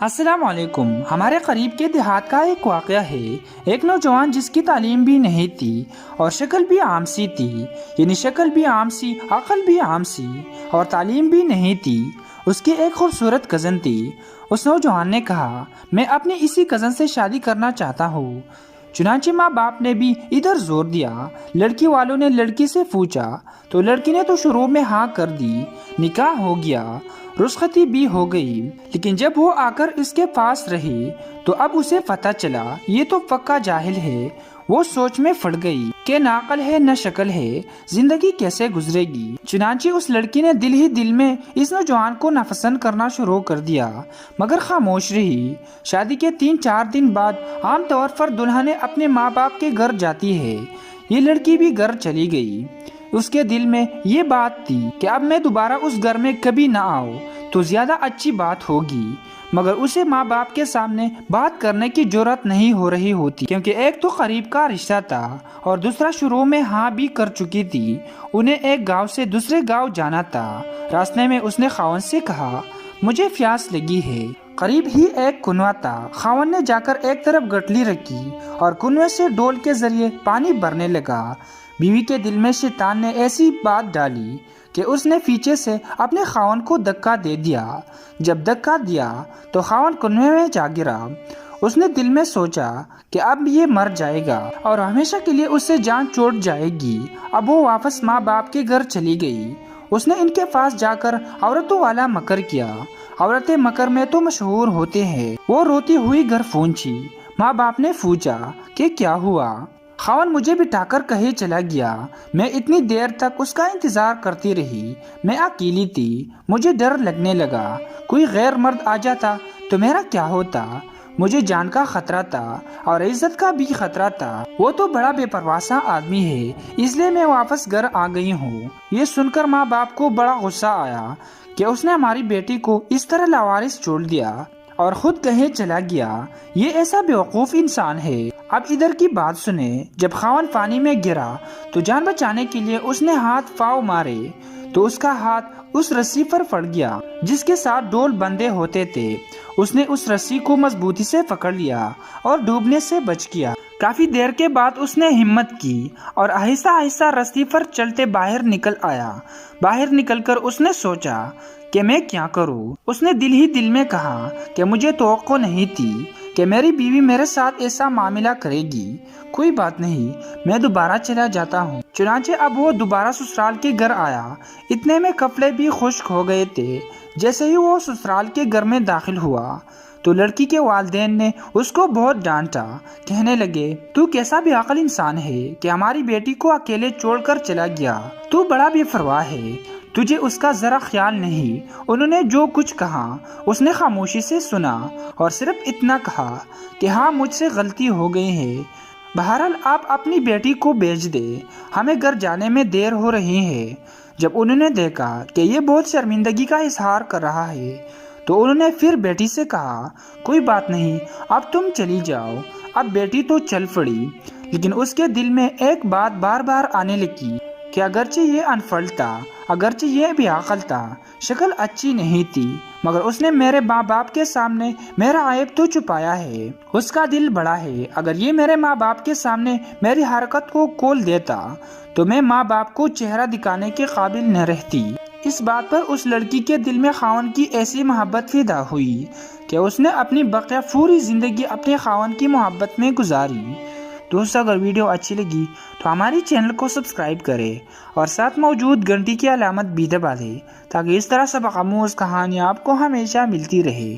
السلام علیکم۔ ہمارے قریب کے دیہات کا ایک واقعہ ہے۔ ایک نوجوان جس کی تعلیم بھی نہیں تھی اور شکل بھی عام سی تھی، یعنی شکل بھی عام سی، عقل بھی عام سی اور تعلیم بھی نہیں تھی۔ اس کی ایک خوبصورت کزن تھی۔ اس نوجوان نے کہا، میں اپنی اسی کزن سے شادی کرنا چاہتا ہوں۔ چنانچہ ماں باپ نے بھی ادھر زور دیا۔ لڑکی والوں نے لڑکی سے پوچھا تو لڑکی نے تو شروع میں ہاں کر دی۔ نکاح ہو گیا، رخصتی بھی ہو گئی، لیکن جب وہ آ کر اس کے پاس رہی تو اب اسے پتہ چلا یہ تو پکا جاہل ہے۔ وہ سوچ میں پڑ گئی کہ نہ عقل ہے نہ شکل ہے، زندگی کیسے گزرے گی۔ چنانچہ اس لڑکی نے دل ہی دل میں اس نوجوان کو ناپسند کرنا شروع کر دیا، مگر خاموش رہی۔ شادی کے 3-4 دن بعد عام طور پر دلہنیں اپنے ماں باپ کے گھر جاتی ہے۔ یہ لڑکی بھی گھر چلی گئی۔ اس کے دل میں یہ بات تھی کہ اب میں دوبارہ اس گھر میں کبھی نہ آؤں تو زیادہ اچھی بات ہوگی، مگر اسے ماں باپ کے سامنے بات کرنے کی جرأت نہیں ہو رہی ہوتی، کیونکہ ایک تو قریب کا رشتہ تھا اور دوسرا شروع میں ہاں بھی کر چکی تھی۔ انہیں ایک گاؤں سے دوسرے گاؤں جانا تھا۔ راستے میں اس نے خاوند سے کہا، مجھے پیاس لگی ہے۔ قریب ہی ایک کنواں تھا۔ خاوند نے جا کر ایک طرف گٹلی رکھی اور کنویں سے ڈول کے ذریعے پانی بھرنے لگا۔ بیوی کے دل میں شیطان نے ایسی بات ڈالی کہ اس نے پیچھے سے اپنے خاوند کو دھکا دے دیا۔ جب دھکا دیا تو خاوند کنویں میں جا گرا۔ اس نے دل میں سوچا کہ اب یہ مر جائے گا اور ہمیشہ کے لیے اس سے جان چھوٹ جائے گی۔ اب وہ واپس ماں باپ کے گھر چلی گئی۔ اس نے ان کے پاس جا کر عورتوں والا مکر کیا۔ عورتیں مکر میں تو مشہور ہوتے ہیں۔ وہ روتی ہوئی گھر پہنچی۔ ماں باپ نے پوچھا کہ کیا ہوا؟ خاوند مجھے بٹھا کر کہیں چلا گیا۔ میں اتنی دیر تک اس کا انتظار کرتی رہی۔ میں اکیلی تھی، مجھے ڈر لگنے لگا۔ کوئی غیر مرد آ جاتا تو میرا کیا ہوتا؟ مجھے جان کا خطرہ تھا اور عزت کا بھی خطرہ تھا۔ وہ تو بڑا بے پرواہ سا آدمی ہے، اس لیے میں واپس گھر آ گئی ہوں۔ یہ سن کر ماں باپ کو بڑا غصہ آیا کہ اس نے ہماری بیٹی کو اس طرح لاوارث چھوڑ دیا اور خود کہیں چلا گیا۔ یہ ایسا بیوقوف انسان ہے۔ اب ادھر کی بات سنیں۔ جب خاوند پانی میں گرا تو جان بچانے کے لیے اس نے ہاتھ پاؤں مارے تو اس کا ہاتھ اس رسی پر پڑ گیا جس کے ساتھ ڈول بندھے ہوتے تھے۔ اس نے اس رسی کو مضبوطی سے پکڑ لیا اور ڈوبنے سے بچ گیا۔ کافی دیر کے بعد اس نے ہمت کی اور آہستہ آہستہ رسی پر چلتے باہر نکل آیا۔ باہر نکل کر اس نے سوچا کہ میں کیا کروں؟ اس نے دل ہی دل میں کہا کہ مجھے توقع نہیں تھی کہ میری بیوی میرے ساتھ ایسا معاملہ کرے گی۔ کوئی بات نہیں، میں دوبارہ چلا جاتا ہوں۔ چنانچہ اب وہ دوبارہ سسرال کے گھر آیا۔ اتنے میں کپڑے بھی خشک ہو گئے تھے۔ جیسے ہی وہ سسرال کے گھر میں داخل ہوا تو لڑکی کے والدین نے اس کو بہت ڈانٹا۔ کہنے لگے، تو کیسا بے عقل انسان ہے کہ ہماری بیٹی کو اکیلے چھوڑ کر چلا گیا۔ تو بڑا بے پرواہ ہے، تجھے اس کا ذرا خیال نہیں۔ انہوں نے جو کچھ کہا اس نے خاموشی سے سنا اور صرف اتنا کہا کہ ہاں مجھ سے غلطی ہو گئی ہے۔ بہرحال آپ اپنی بیٹی کو بھیج دے، ہمیں گھر جانے میں دیر ہو رہی ہے۔ جب انہوں نے دیکھا کہ یہ بہت شرمندگی کا اظہار کر رہا ہے تو انہوں نے پھر بیٹی سے کہا، کوئی بات نہیں، اب تم چلی جاؤ۔ اب بیٹی تو چل پڑی، لیکن اس کے دل میں ایک بات بار بار آنے لگی کہ اگرچہ یہ ان پڑھ تھا، اگرچہ یہ بے عقل تھا، شکل اچھی نہیں تھی، مگر اس نے میرے ماں باپ کے سامنے میرا عیب تو چھپایا ہے۔ اس کا دل بڑا ہے۔ اگر یہ میرے ماں باپ کے سامنے میری حرکت کو کھول دیتا تو میں ماں باپ کو چہرہ دکھانے کے قابل نہ رہتی۔ اس بات پر اس لڑکی کے دل میں خاوند کی ایسی محبت پیدا ہوئی کہ اس نے اپنی بقیہ پوری زندگی اپنے خاوند کی محبت میں گزاری۔ دوستو، اگر ویڈیو اچھی لگی تو ہماری چینل کو سبسکرائب کرے اور ساتھ موجود گھنٹی کی علامت بھی دبا دے تاکہ اس طرح سبق آموز کہانیاں آپ کو ہمیشہ ملتی رہے۔